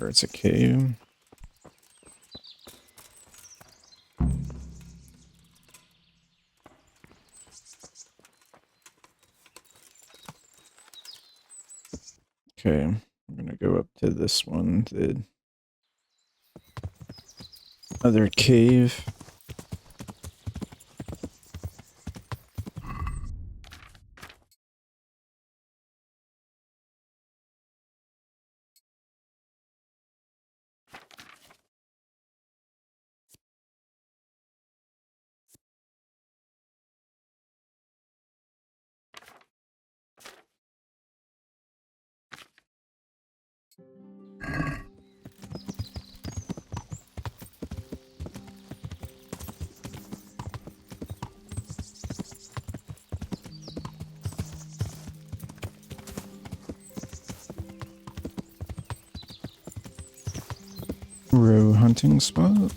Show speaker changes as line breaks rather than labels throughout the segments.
Or it's a cave. Okay, I'm gonna go up to this one, the other cave. Row hunting spot.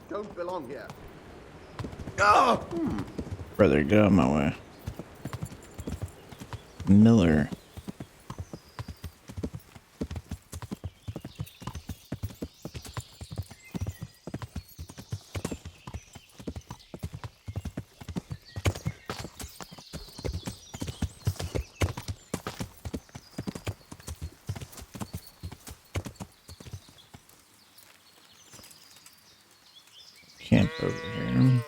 Don't belong here. Oh!
Brother, get out of my way. Miller. Camp over here.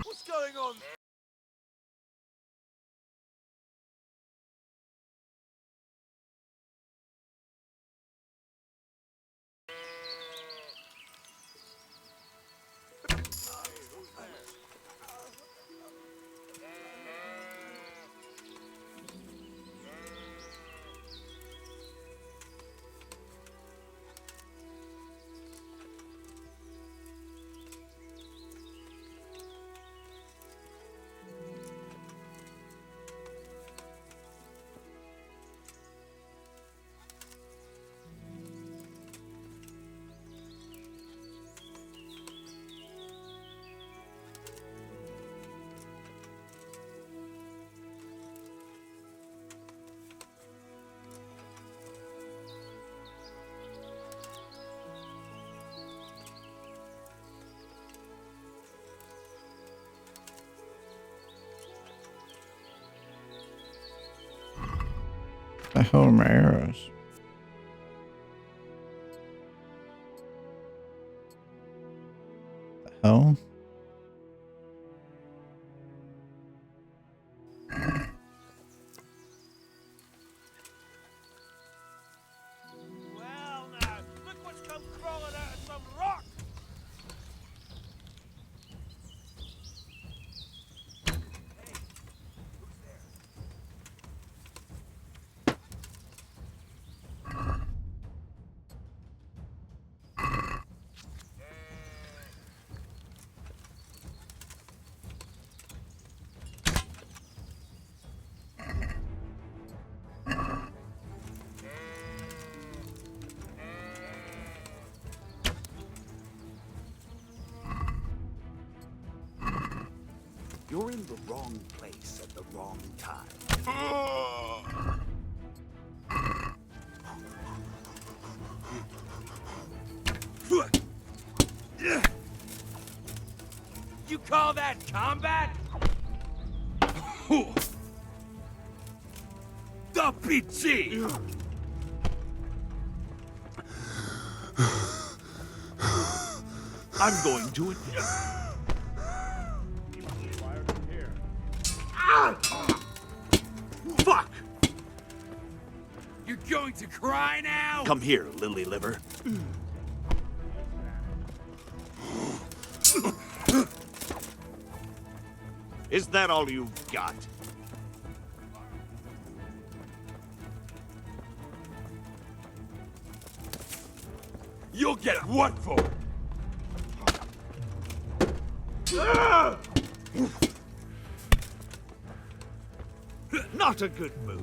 What's going on?
The hell are my arrows? The hell?
Well, now, look what's come crawling out of some rock!
You're in the wrong place at the wrong time.
You call that combat? The PG!
I'm going to it. Fuck!
You're going to cry now?
Come here, lily liver. Is that all you've got?
You'll get what for?
Not a good move.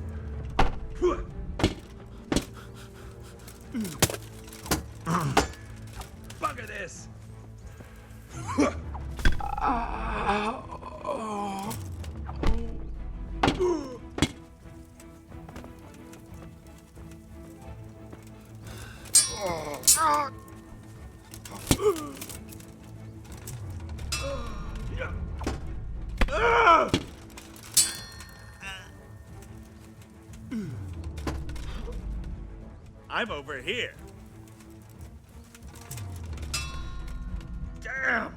Bugger this!
I'm over here.
Damn!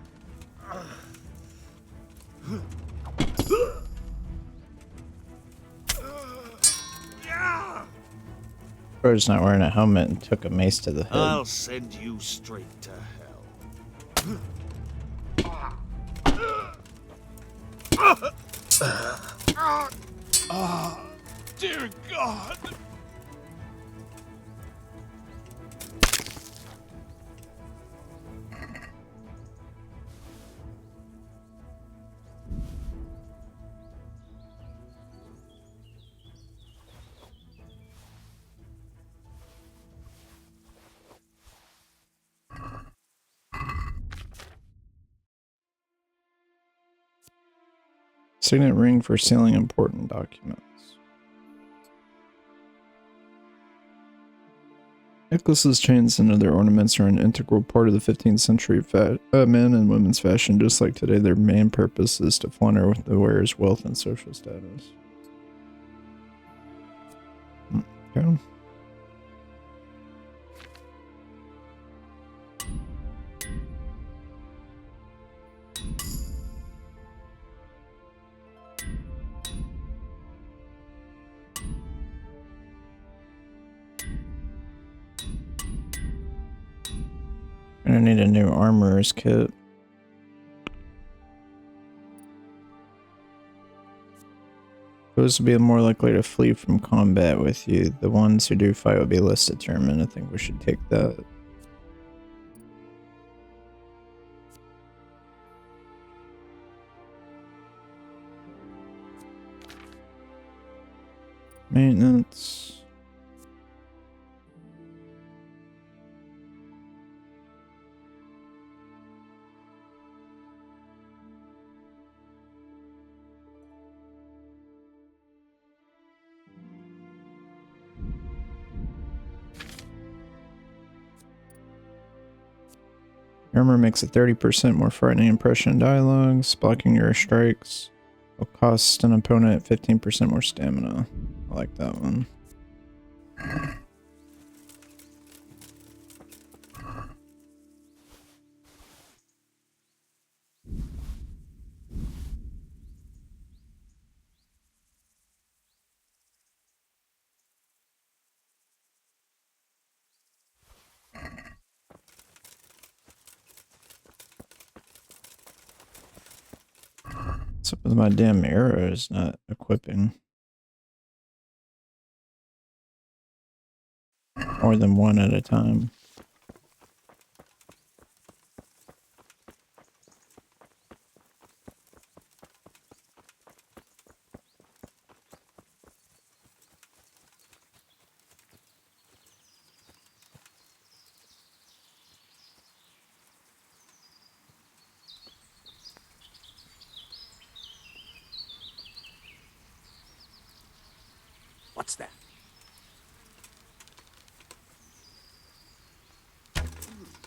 Bro's not wearing a helmet and took a mace to the head.
I'll send you straight to hell.
Dear God!
Signet ring for sealing important documents. Necklaces, chains, and other ornaments are an integral part of the 15th century men and women's fashion. Just like today, their main purpose is to flaunt the wearer's wealth and social status. Okay. Gonna need a new armorer's kit. Those will be more likely to flee from combat with you. The ones who do fight will be less determined. I think we should take that. Maintenance. Armor makes a 30% more frightening impression in dialogues. Blocking your strikes will cost an opponent 15% more stamina. I like that one. What's up with my damn arrows not equipping? More than one at a time.
What's that?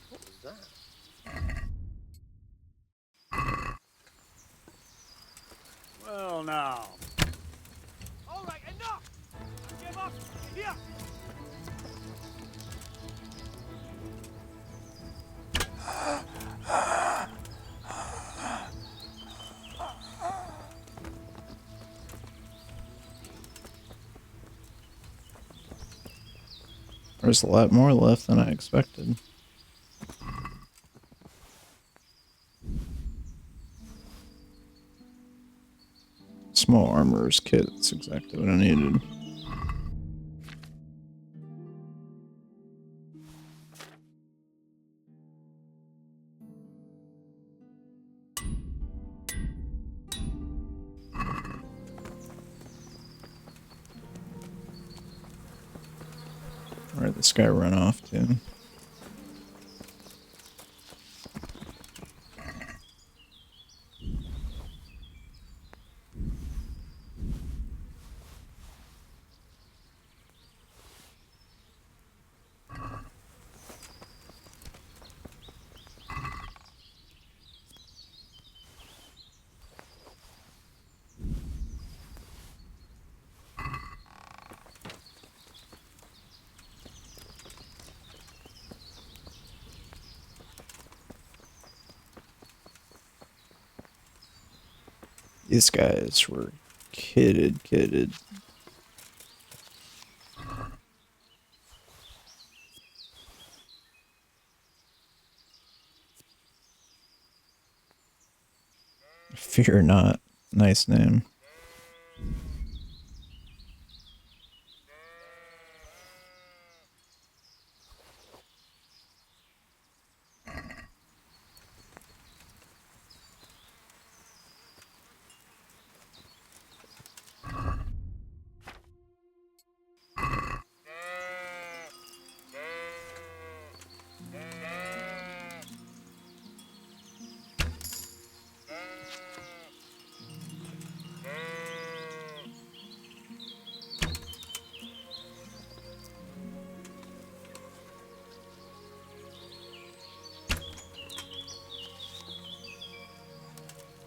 What was that?
Well, now.
All right, enough! Give up! Here!
There's a lot more left than I expected. Small armorer's kit, that's exactly what I needed. Where'd this guy run off to? These guys were kitted. Fear not. Nice name.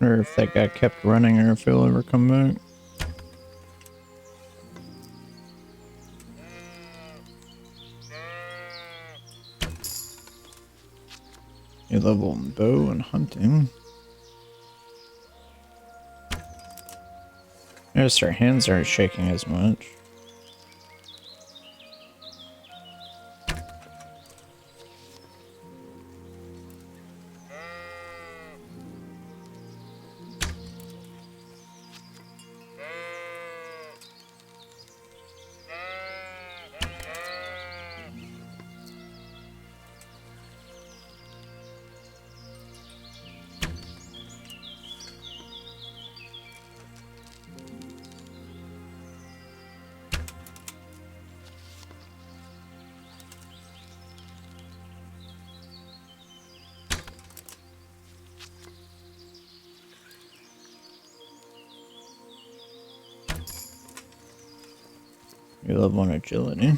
Or if that guy kept running or if he'll ever come back. A level in bow and hunting. Notice our hands aren't shaking as much. You level 1 agility.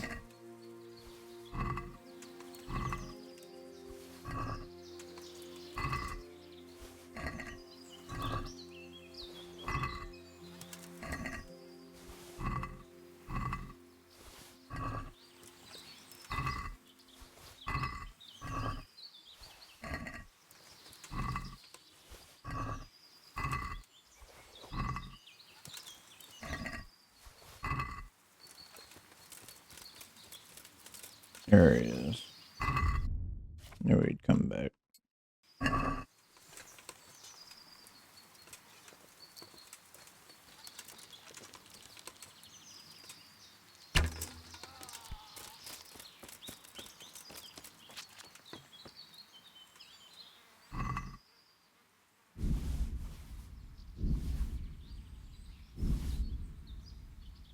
There he is. Knew he'd come back.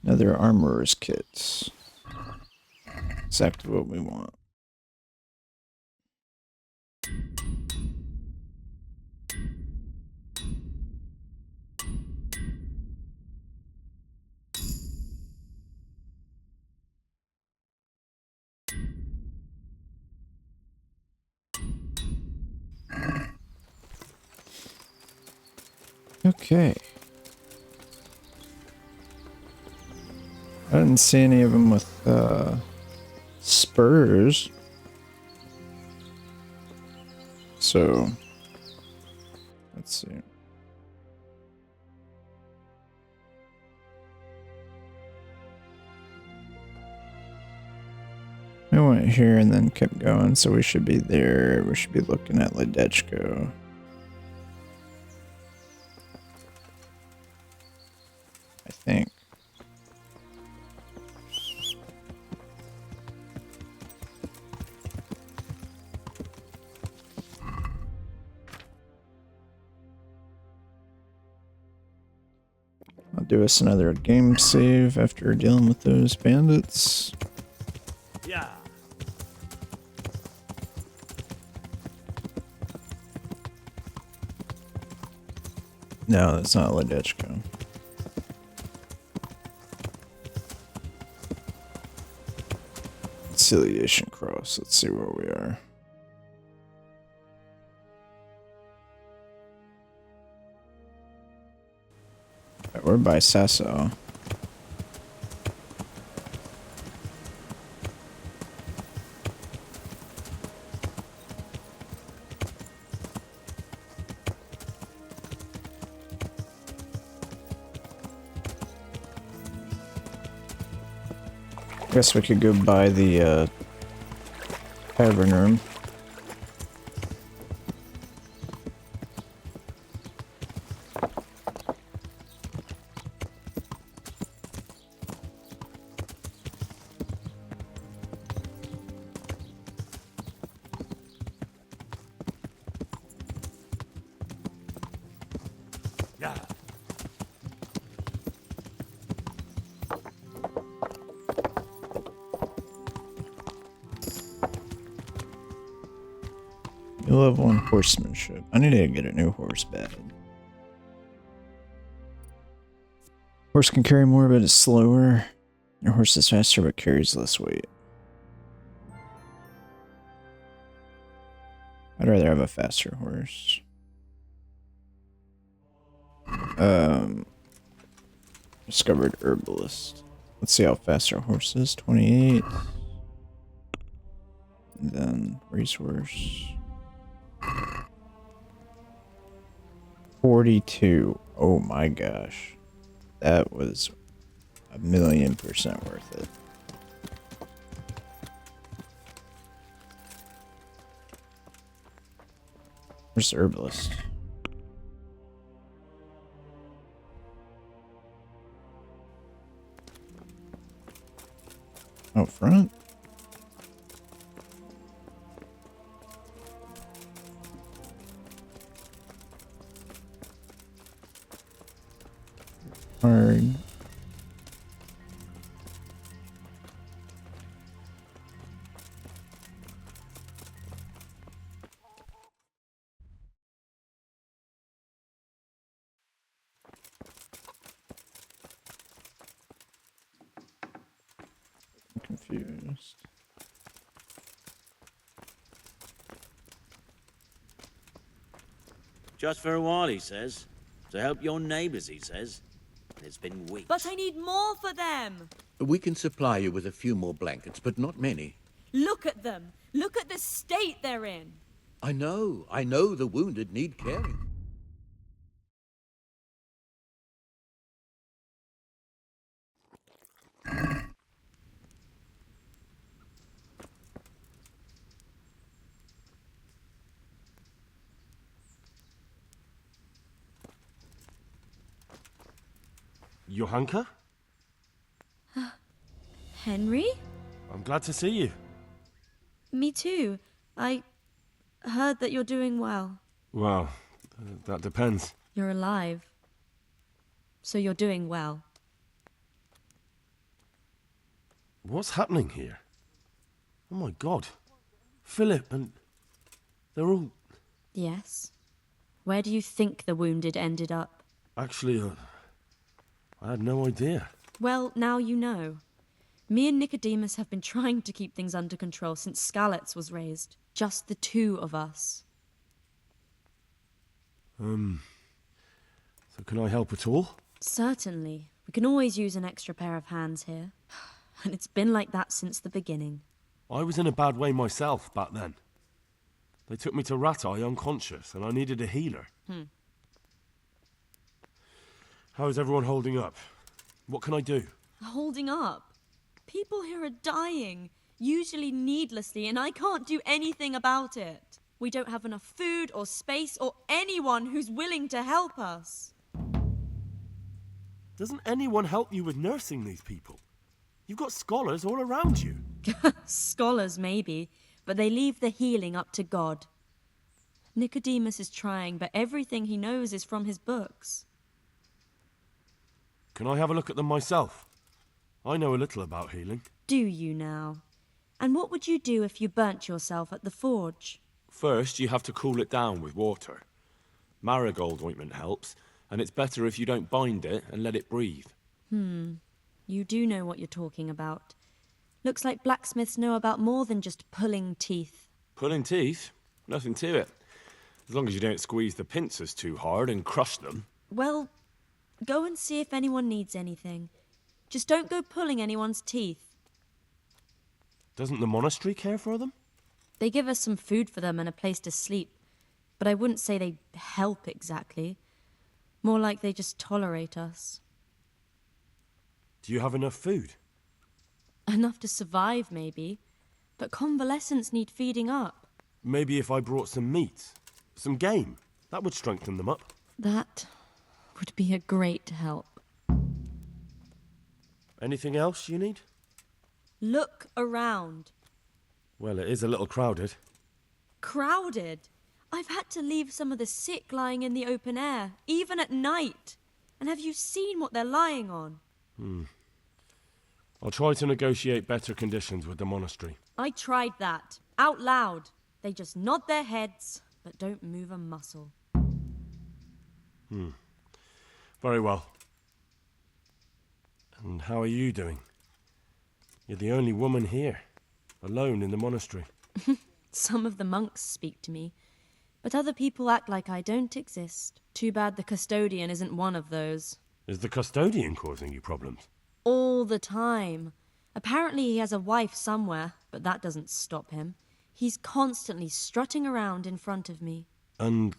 Another armorer's kit. Exactly what we want. Okay. I didn't see any of them with spurs. So, let's see. We went here and then kept going, so we should be there. We should be looking at Ledechko. I think. I'll do us another game save after dealing with those bandits.
Yeah.
No, it's not Ledechko. Conciliation Cross. Let's see where we are. Right, we're by Sasso. Guess we could go by the tavern room.
Yeah.
You have one horsemanship. I need to get a new horse bad. Horse can carry more, but it's slower. Your horse is faster, but carries less weight. I'd rather have a faster horse. Discovered herbalist. Let's see how fast our horse is. 28. And then resource. 42. Oh my gosh. That was 1,000,000% worth it. Where's the herbalist? Out front? Hard. I'm confused.
Just for a while, he says. To help your neighbors, he says. And it's been weeks.
But I need more for them.
We can supply you with a few more blankets, but not many.
Look at them. Look at the state they're in.
I know the wounded need caring.
Johanka?
Henry?
I'm glad to see you.
Me too. I heard that you're doing well.
Well, that depends.
You're alive. So you're doing well.
What's happening here? Oh my god. Philip and... they're all...
Yes. Where do you think the wounded ended up?
Actually, I had no idea.
Well, now you know. Me and Nicodemus have been trying to keep things under control since Skalitz was raised. Just the two of us.
So can I help at all?
Certainly. We can always use an extra pair of hands here. And it's been like that since the beginning.
I was in a bad way myself back then. They took me to Ratai unconscious, and I needed a healer. How is everyone holding up? What can I do?
Holding up? People here are dying, usually needlessly, and I can't do anything about it. We don't have enough food or space or anyone who's willing to help us.
Doesn't anyone help you with nursing these people? You've got scholars all around you.
Scholars, maybe, but they leave the healing up to God. Nicodemus is trying, but everything he knows is from his books.
Can I have a look at them myself? I know a little about healing.
Do you now? And what would you do if you burnt yourself at the forge?
First, you have to cool it down with water. Marigold ointment helps, and it's better if you don't bind it and let it breathe.
You do know what you're talking about. Looks like blacksmiths know about more than just pulling teeth.
Pulling teeth? Nothing to it. As long as you don't squeeze the pincers too hard and crush them.
Well, go and see if anyone needs anything. Just don't go pulling anyone's teeth.
Doesn't the monastery care for them?
They give us some food for them and a place to sleep, but I wouldn't say they help exactly. More like they just tolerate us.
Do you have enough food?
Enough to survive, maybe, but convalescents need feeding up.
Maybe if I brought some meat, some game, that would strengthen them up.
That would be a great help.
Anything else you need?
Look around.
Well, it is a little crowded.
Crowded? I've had to leave some of the sick lying in the open air, even at night. And have you seen what they're lying on?
I'll try to negotiate better conditions with the monastery.
I tried that, out loud. They just nod their heads, but don't move a muscle.
Very well. And how are you doing? You're the only woman here, alone in the monastery.
Some of the monks speak to me, but other people act like I don't exist. Too bad the custodian isn't one of those.
Is the custodian causing you problems?
All the time. Apparently he has a wife somewhere, but that doesn't stop him. He's constantly strutting around in front of me.
And,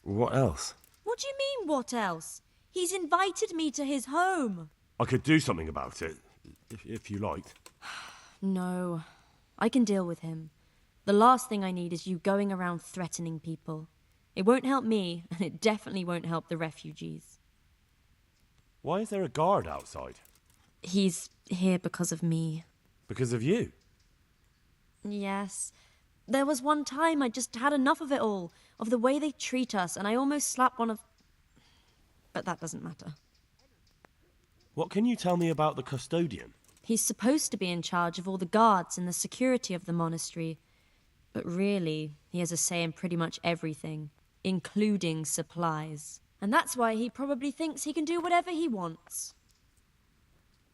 what else?
What do you mean, what else? He's invited me to his home.
I could do something about it, if you liked.
No, I can deal with him. The last thing I need is you going around threatening people. It won't help me, and it definitely won't help the refugees.
Why is there a guard outside?
He's here because of me.
Because of you?
Yes. There was one time I just had enough of it all, of the way they treat us, and I almost slapped one of... But that doesn't matter.
What can you tell me about the custodian?
He's supposed to be in charge of all the guards and the security of the monastery. But really, he has a say in pretty much everything, including supplies. And that's why he probably thinks he can do whatever he wants.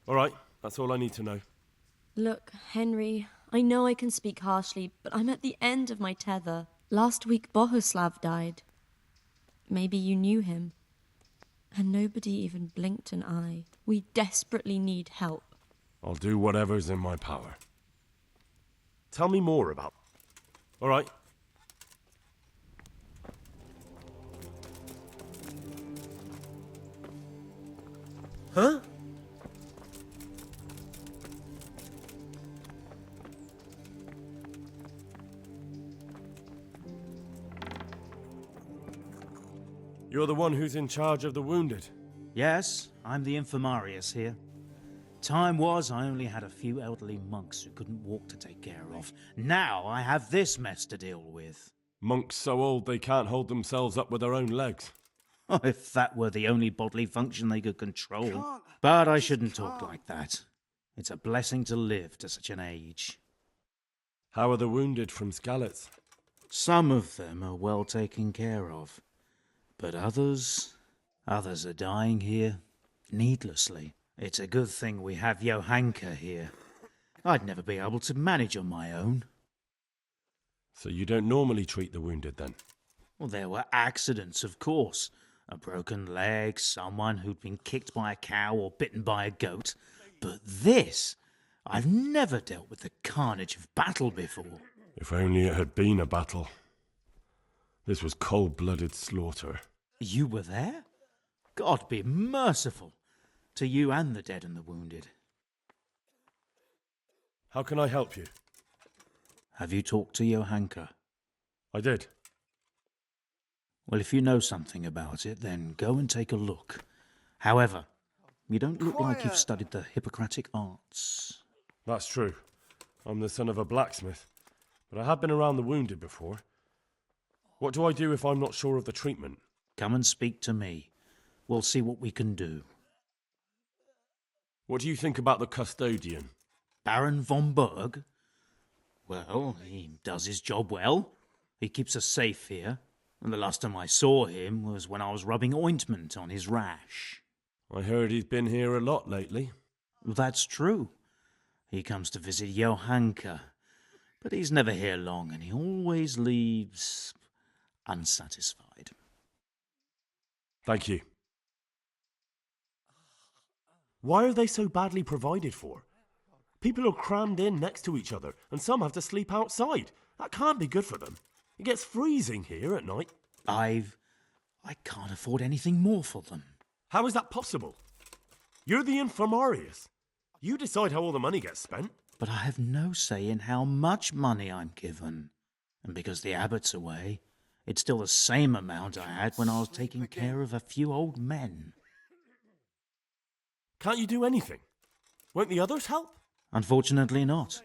All right, that's all I need to know.
Look, Henry, I know I can speak harshly, but I'm at the end of my tether. Last week, Bohuslav died. Maybe you knew him. And nobody even blinked an eye. We desperately need help.
I'll do whatever's in my power. Tell me more about... All right.
Huh?
You're the one who's in charge of the wounded.
Yes, I'm the infirmarius here. Time was I only had a few elderly monks who couldn't walk to take care of. Now I have this mess to deal with.
Monks so old they can't hold themselves up with their own legs.
If that were the only bodily function they could control. But I shouldn't talk like that. It's a blessing to live to such an age.
How are the wounded from Skalitz?
Some of them are well taken care of. But others are dying here, needlessly. It's a good thing we have Johanka here. I'd never be able to manage on my own.
So you don't normally treat the wounded, then?
Well, there were accidents, of course. A broken leg, someone who'd been kicked by a cow or bitten by a goat. But this... I've never dealt with the carnage of battle before.
If only it had been a battle. This was cold-blooded slaughter.
You were there? God be merciful to you and the dead and the wounded.
How can I help you?
Have you talked to Johanka?
I did.
Well, if you know something about it, then go and take a look. However, you don't look like you've studied the Hippocratic arts.
That's true. I'm the son of a blacksmith. But I have been around the wounded before. What do I do if I'm not sure of the treatment?
Come and speak to me. We'll see what we can do.
What do you think about the custodian?
Baron von Berg? Well, he does his job well. He keeps us safe here. And the last time I saw him was when I was rubbing ointment on his rash.
I heard he's been here a lot lately.
That's true. He comes to visit Johanka, but he's never here long, and he always leaves unsatisfied.
Thank you. Why are they so badly provided for? People are crammed in next to each other, and some have to sleep outside. That can't be good for them. It gets freezing here at night.
I can't afford anything more for them.
How is that possible? You're the infirmarius. You decide how all the money gets spent.
But I have no say in how much money I'm given. And because the abbot's away, it's still the same amount I had when I was taking care of a few old men.
Can't you do anything? Won't the others help?
Unfortunately not.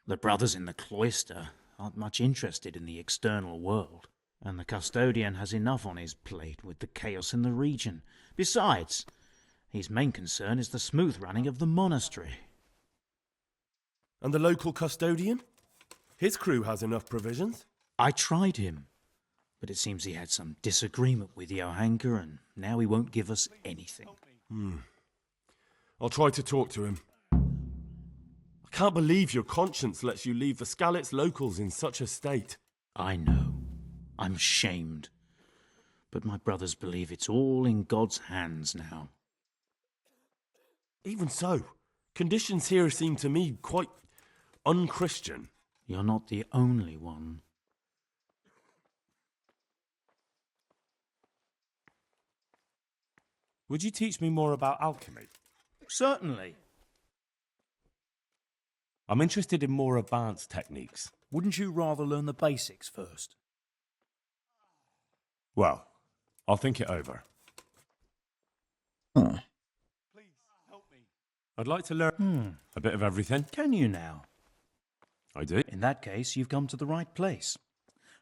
The brothers in the cloister aren't much interested in the external world, and the custodian has enough on his plate with the chaos in the region. Besides, his main concern is the smooth running of the monastery.
And the local custodian? His crew has enough provisions.
I tried him, but it seems he had some disagreement with Johanka, and now he won't give us anything.
I'll try to talk to him. I can't believe your conscience lets you leave the Skalitz locals in such a state.
I know. I'm shamed. But my brothers believe it's all in God's hands now.
Even so, conditions here seem to me quite unchristian.
You're not the only one.
Would you teach me more about alchemy?
Certainly.
I'm interested in more advanced techniques.
Wouldn't you rather learn the basics first?
Well, I'll think it over.
Huh.
I'd like to learn a bit of everything.
Can you now?
I do.
In that case, you've come to the right place.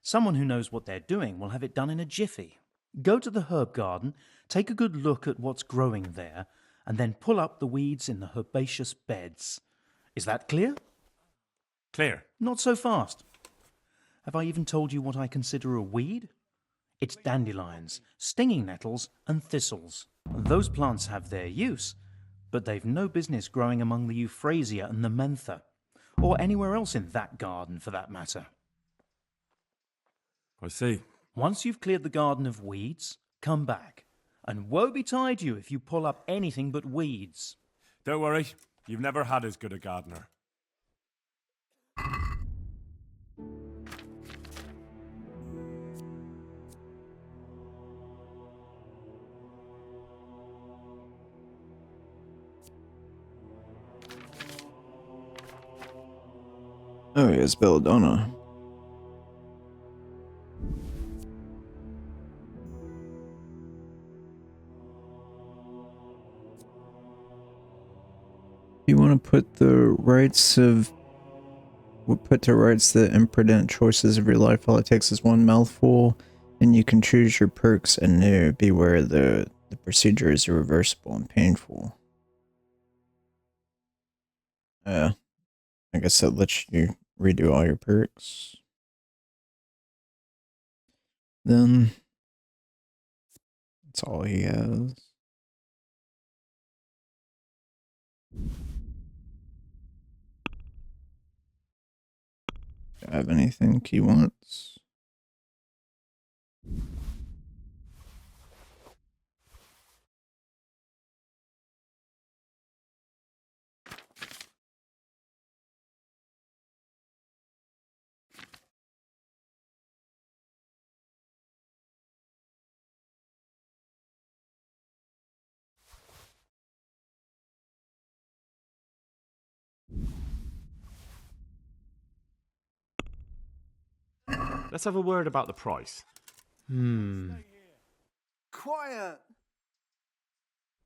Someone who knows what they're doing will have it done in a jiffy. Go to the herb garden, take a good look at what's growing there, and then pull up the weeds in the herbaceous beds. Is that clear?
Clear.
Not so fast. Have I even told you what I consider a weed? It's dandelions, stinging nettles, and thistles. Those plants have their use, but they've no business growing among the euphrasia and the mentha, or anywhere else in that garden for that matter.
I see.
Once you've cleared the garden of weeds, come back, and woe betide you if you pull up anything but weeds.
Don't worry, you've never had as good a gardener.
Oh, yes, Belladonna. You want to put the rights of... We'll put to rights the imprudent choices of your life. All it takes is one mouthful, and you can choose your perks anew. Beware the procedure is irreversible and painful. I guess that lets you redo all your perks. Then that's all he has. Do I have anything he wants?
Let's have a word about the price.
Quiet!